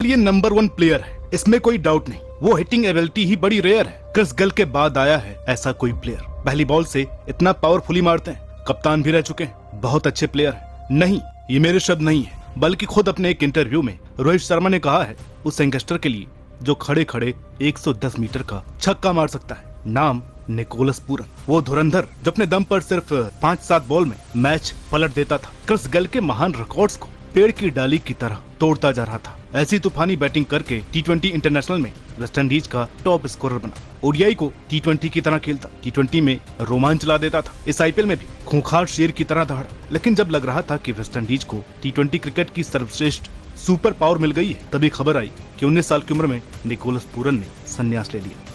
लिए number 1 player है, इसमें कोई डाउट नहीं। वो हिटिंग एबिलिटी ही बड़ी रेयर है। क्रिस गेल के बाद आया है ऐसा कोई प्लेयर। पहली बॉल से इतना पावरफुली मारते हैं, कप्तान भी रह चुके हैं, बहुत अच्छे प्लेयर है। नहीं, ये मेरे शब्द नहीं है, बल्कि खुद अपने एक इंटरव्यू में रोहित शर्मा ने कहा है उस यंगस्टर के लिए जो खड़े खड़े 110 मीटर का छक्का मार सकता है। नाम निकोलस पूरन, वो धुरंधर जो अपने दम पर सिर्फ 5-7 बॉल में मैच पलट देता था। क्रिस गेल के महान रिकॉर्ड्स को पेड़ की डाली की तरह तोड़ता जा रहा था। ऐसी तूफानी बैटिंग करके टी20 इंटरनेशनल में वेस्टइंडीज का टॉप स्कोरर बना। ओडीआई को टी20 की तरह खेलता, टी20 में रोमांच ला देता था। इस आईपीएल में भी खूंखार शेर की तरह दहाड़ा। लेकिन जब लग रहा था कि वेस्टइंडीज को टी20 क्रिकेट की सर्वश्रेष्ठ सुपर पावर मिल गई है, तभी खबर आई कि 19 साल की उम्र में निकोलस पूरन ने संन्यास ले लिया।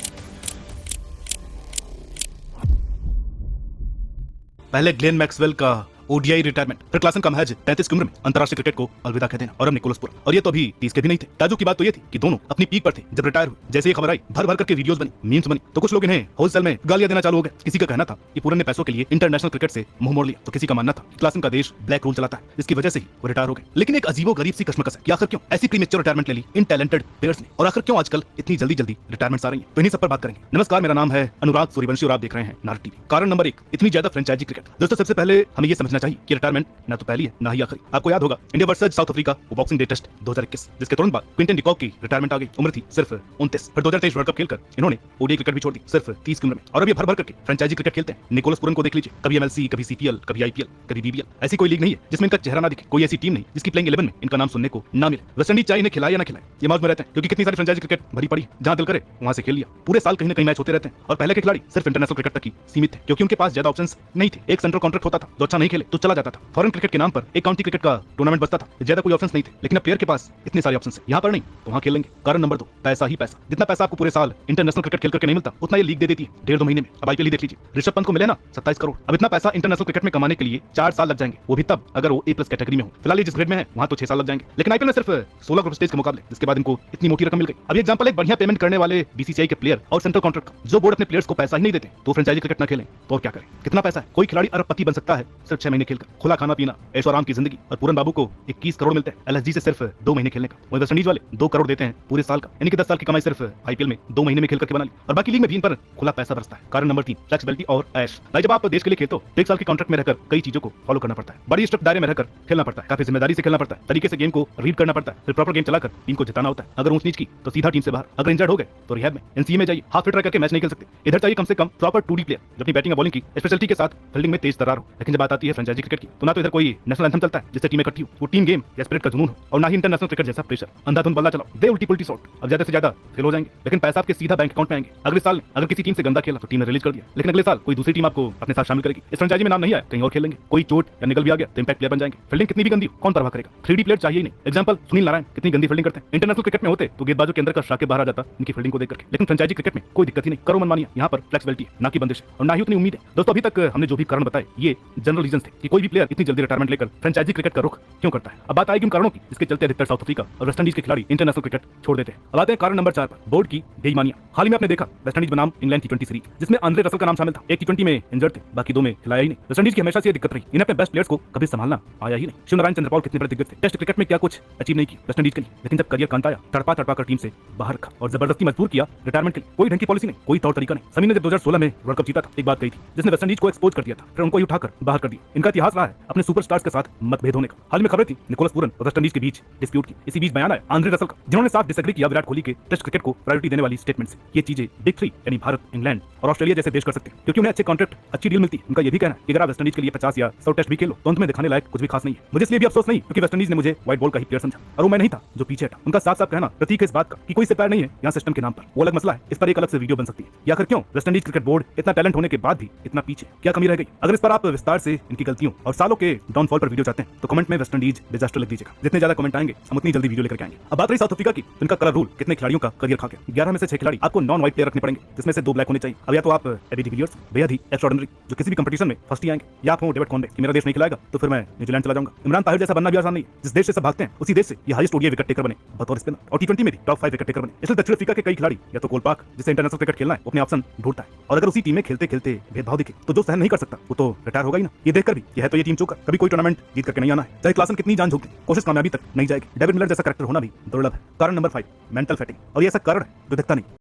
पहले ग्लेन मैक्सवेल का ओडीआई रिटायरमेंट, फिर क्लासन का महज 33 की उम्र में अंतर्राष्ट्रीय क्रिकेट को अलविदा कह देना, और अब निकोलस पूरन। और ये तो अभी 30 के भी नहीं थे। ताजुब की बात तो ये थी कि दोनों अपनी पीक पर थे जब रिटायर हुए। जैसे ये खबर आई, भर भर करके वीडियोस बनी, मीम्स बनी, तो कुछ लोग इन्हें होलसेल में गालियां देना चालू हो गए। किसी का कहना था कि पूरन ने पैसों के लिए इंटरनेशनल क्रिकेट से मुंह मोड़ लिया, तो किसी का मानना था कि क्लासन का देश ब्लैक रूल चलाता है, इसकी वजह से ही वो रिटायर हो गए। लेकिन एक अजीबो गरीब सी कश्मकश है कि आखिर क्यों ऐसी प्रीमेच्योर रिटायरमेंट ले ली इन टैलेंटेड प्लेयर्स ने, और आखिर क्यों आजकल इतनी जल्दी जल्दी रिटायरमेंट्स आ रही हैं। तो इन्हीं सब पर बात करेंगे। नमस्कार, मेरा नाम है अनुराग सूर्यवंशी और आप देख रहे हैं नारद टीवी। कारण नंबर 1, इतनी ज्यादा फ्रेंचाइजी क्रिकेट। दोस्तों, सबसे पहले हमें ये समझना चाहिए कि रिटायरमेंट ना तो पहली है ना ही आखिरी। आपको याद होगा इंडिया वर्सेस साउथ अफ्रीका वो बॉक्सिंग डे टेस्ट 2021, जिसके तुरंत बाद क्विंटन डिकॉक की रिटायरमेंट आ गई। उम्र थी सिर्फ 29। फिर 2023 वर्ल्ड कप खेलकर इन्होंने ओडीआई क्रिकेट भी छोड़ दी सिर्फ 30 की उम्र में, और अब ये भर भर करके फ्रेंचाइजी क्रिकेट खेलते हैं। निकोलस पूरन को देख लीजिए, कभी एमएलसी, कभी सीपीएल, कभी आईपीएल, कभी बीबीएल। ऐसी कोई लीग नहीं है जिसमें इनका चेहरा ना दिखे, कोई ऐसी टीम नहीं जिसकी प्लेइंग 11 में इनका नाम सुनने को ना मिले। वेस्टइंडीज चाहे इन्हें खिलाए या ना खिलाए, ये मौज में रहते हैं, क्योंकि कितनी सारी फ्रेंचाइजी क्रिकेट भरी पड़ी, जहां दिल करे वहां से खेल लिया। पूरे साल कहीं ना कहीं मैच होते रहते हैं, और पहले के खिलाड़ी सिर्फ इंटरनेशनल क्रिकेट तक ही सीमित थे, क्योंकि उनके पास ज्यादा ऑप्शंस नहीं थे। एक सेंट्रल कॉन्ट्रैक्ट होता था, जो अच्छा नहीं खेले तो चला जाता था। फॉरेन क्रिकेट के नाम पर एक काउंटी क्रिकेट का टूर्नामेंट बचता था, ज्यादा कोई ऑप्शंस नहीं थे। लेकिन अब प्लेयर के पास इतने सारे ऑप्शंस हैं, यहाँ पर नहीं तो वहाँ खेलेंगे। कारण नंबर 2, पैसा ही पैसा। जितना पैसा आपको पूरे साल इंटरनेशनल क्रिकेट खेल करके नहीं मिलता, उतना ये लीग दे देती है 1.5-2 महीने में। अब आईपीएल देख लीजिए, ऋषभ पंत को मिले ना 27 करोड़। अब इतना पैसा इंटरनेशनल क्रिकेट में कमाने के लिए 4 साल लग जाएंगे, वो भी तब अगर वो A+ कैटेगरी में हो। फिलहाल जिस ग्रेड में है वहाँ तो 6 साल लग जाएंगे। लेकिन आईपीएल में सिर्फ 16 ग्रुप स्टेज के मुकाबले, जिसके बाद इनको इतनी मोटी रकम मिल गई। अब एग्जाम्पल एक बढ़िया पेमेंट करने वाले बीसीसीआई के प्लेयर और सेंट्रल कॉन्ट्रैक्ट का, जो बोर्ड अपने प्लेयर्स को पैसा ही नहीं देते तो फ्रेंचाइजी क्रिकेट ना खेलें तो और क्या करें। कितना पैसा है, कोई खिलाड़ी अरबपति बन सकता है सिर्फ 6 महीने खेलकर। खुला खाना पीना, ऐशो आराम की जिंदगी, और पूरन बाबू को 21 करोड़ मिलते हैं एलएसजी से सिर्फ 2 महीने खेलने का। वही वेस्टइंडीज वाले 2 करोड़ देते हैं पूरे साल का, यानी कि 10 साल की कमाई सिर्फ आईपीएल में 2 महीने में खेल करके बना ली। और बाकी लीग में भी इन पर खुला पैसा बरसता है। कारण नंबर 3, फ्लेक्सिबिलिटी और ऐश। भाई, जब आप देश के लिए खेलते हो तो 1 साल के कॉन्ट्रैक्ट में रहकर कई चीजों को फॉलो करना पड़ता है, बड़ी स्ट्रिक्ट दायरे में रहकर खेलना पड़ता है, काफी जिम्मेदारी से खेलना पड़ता है, तरीके से गेम को रीड करना पड़ता है, फिर प्रॉपर गेम चलाकर टीम को जिताना होता है। अगर ऊंच नीच की तो सीधा टीम से बाहर, अगर इंजर्ड हो गए तो रिहैब में, एनसीए में जाइए, हाफ फिट रह करके मैच नहीं खेल सकते। इधर चाहिए कम से कम प्रॉपर 2D प्लेयर जो अपनी बैटिंग और बॉलिंग की स्पेशलिटी के साथ फील्डिंग में तेज तर्रार हो। लेकिन जब बात आती है फ्रेंचाइजी क्रिकेट की, तो ना तो इधर कोई नेशनल एंथम चलता है जिससे टीम इकट्ठी हो, वो टीम गेम या स्पिरिट का जुनून हो, और ना ही इंटरनेशनल क्रिकेट जैसा प्रेशर, अंधाधुंध बल्ला चलाओ, दे उल्टी पुल्टी शॉट। अब ज्यादा से ज्यादा फेल हो जाएंगे, लेकिन पैसा आपके सीधा बैंक अकाउंट में आएंगे। अगले साल अगर किसी टीम से गंदा खेला तो टीम ने रिलीज कर दिया, लेकिन अगले साल कोई दूसरी टीम आपको अपने साथ शामिल करेगी। इस फ्रेंचाइजी में नाम नहीं आया, कहीं और खेलेंगे। कोई चोट या निकल भी आ गया तो इंपैक्ट प्लेयर बन जाएंगे। फील्डिंग कितनी भी गंदी हो, कौन परवाह करेगा। 3D प्लेयर चाहिए ही नहीं। एग्जांपल सुनील नारायण कितनी गंदी फील्डिंग करते हैं, इंटरनेशनल क्रिकेट में होते तो गेंदबाजों के अंदर का शाके बाहर आ जाता इनकी फील्डिंग को देख करके। लेकिन फ्रेंचाइजी क्रिकेट में कोई दिक्कत ही नहीं, करो मनमानियां। यहाँ पर फ्लेक्सिबिलिटी है, ना कि बंदिश, और ना ही उतनी उम्मीद है। दोस्तों, अभी तक हमने जो भी कारण बताए ये जनरल रीजन थे कि कोई भी प्लेयर इतनी जल्दी रिटायरमेंट लेकर फ्रेंचाइजी क्रिकेट का रुख क्यों करता है। अब बात आएगी उन कारणों की जिसके चलते अधिकतर साउथ अफ्रीका और वेस्टइंडीज के खिलाड़ी इंटरनेशनल क्रिकेट छोड़ देते हैं। अब आते हैं कारण नंबर 4 पर, बोर्ड की बेईमानियां। हाल ही में आपने देखा वेस्टइंडीज बनाम इंग्लैंड टी20 सीरीज, जिसमें आंद्रे रसल का नाम शामिल था। एक टी20 में इंजर्ड थे, बाकी 2 में खिलाया ही नहीं। वेस्टइंडीज की हमेशा से दिक्कत रही, इन्हें अपने बेस्ट प्लेयर्स को कभी संभालना आया ही नहीं। शिवनारायण चंद्रपाल कितने बड़े दिग्गज थे, टेस्ट क्रिकेट में क्या कुछ अचीव नहीं किया वेस्टइंडीज के लिए, लेकिन जब करियर कांटा आया तड़पा तड़पा कर टीम से बाहर रखा और जबरदस्ती मजबूर किया रिटायरमेंट के लिए। कोई ढंग की पॉलिसी नहीं, कोई तौर तरीका नहीं। समी ने जब 2016 में वर्ल्ड कप जीता था, एक बात कही थी जिसने वेस्टइंडीज को एक्सपोज कर दिया था, फिर उनको ही उठाकर बाहर कर दिया। इनका इतिहास रहा है अपने सुपरस्टार्स के साथ मतभेद होने का। हाल में खबर थी निकोलस पूरन और वेस्टइंडीज के बीच डिस्प्यूट की। इसी बीच बयान आया आंद्रे रसल का, जिन्होंने साफ डिसएग्री किया विराट कोहली के टेस्ट क्रिकेट को प्रायोरिटी देने वाली स्टेटमेंट से। ये चीजें बिग 3 यानी भारत, इंग्लैंड और ऑस्ट्रेलिया जैसे देश कर सकते हैं, क्योंकि उन्हें अच्छे कॉन्ट्रैक्ट, अच्छी डील मिलती है। उनका ये भी कहना है कि अगर आप वेस्टइंडीज के लिए 50 या 100 टेस्ट भी खेलो तो अंत में दिखाने लायक कुछ भी खास नहीं है। मुझे इसलिए भी अफसोस नहीं क्योंकि वेस्टइंडीज ने मुझे व्हाइट बॉल का ही प्लेयर समझा और वो मैं नहीं था जो पीछे हटा। उनका साफ साफ कहना प्रतीक है इस बात का कि कोई से प्यार नहीं है यहाँ सिस्टम के नाम पर। वो अलग मसला है, इस पर एक अलग से वीडियो बन सकती है। या आखिर क्यों वेस्टइंडीज क्रिकेट बोर्ड इतना टैलेंट होने के बाद भी इतना पीछे, क्या कमी रह गई? अगर इस पर आप विस्तार से इनकी गलतियों और सालों के डाउनफॉल पर वीडियो चाहते हैं तो कमेंट में वेस्टइंडीज डिजास्टर लिख दीजिएगा। जितने ज्यादा कमेंट आएंगे हम उतनी जल्दी वीडियो लेकर आएंगे। अब बात रही साउथ अफ्रीका की, तो इनका कलर रूल कितने खिलाड़ियों का करियर खा गया। 11 में से 6 खिलाड़ी आपको नॉन व्हाइट प्लेयर रखने पड़ेंगे, जिसमें से 2 ब्लैक होने चाहिए। अब या तो आप एबी डिविलियर्स, बेहद ही एक्स्ट्राऑर्डिनरी, जो किसी भी कंपटीशन में फर्स्ट ही आएंगे, या आप हो डेविड कॉनवे कि मेरा देश नहीं खिलाएगा तो फिर मैं न्यूजीलैंड चला जाऊंगा। इमरान ताहिर जैसा बनना भी आसान नहीं है। जिस देश से सब भागते हैं उसी देश से ये हाईएस्ट ओडीआई विकेट टेकर बने बतौर स्पिनर, और टी20 में भी टॉप 5 विकेट टेकर बने। इसलिए दक्षिण अफ्रीका के कई खिलाड़ी या तो कोल पार्क, जिसे इंटरनेशनल क्रिकेट खेलना है, अपने ऑप्शन ढूंढता है, और अगर उसी टीम में खेलते खेलते भेदभाव दिखे तो जो सहन नहीं कर सकता वो तो रिटायर होगा ही ना। ये देखकर भी कि है तो ये टीम चोकर, कभी कोई टूर्नामेंट जीत करके नहीं आना है, चाहे क्लासन कितनी जान झोंक दे, कोशिश कामयाबी तक नहीं जाएगी। डेविड मिलर जैसा कैरेक्टर होना भी दुर्लभ है। कारण नंबर 5, मेंटल फैटिंग। और ये ऐसा कारण है जो दिखता नहीं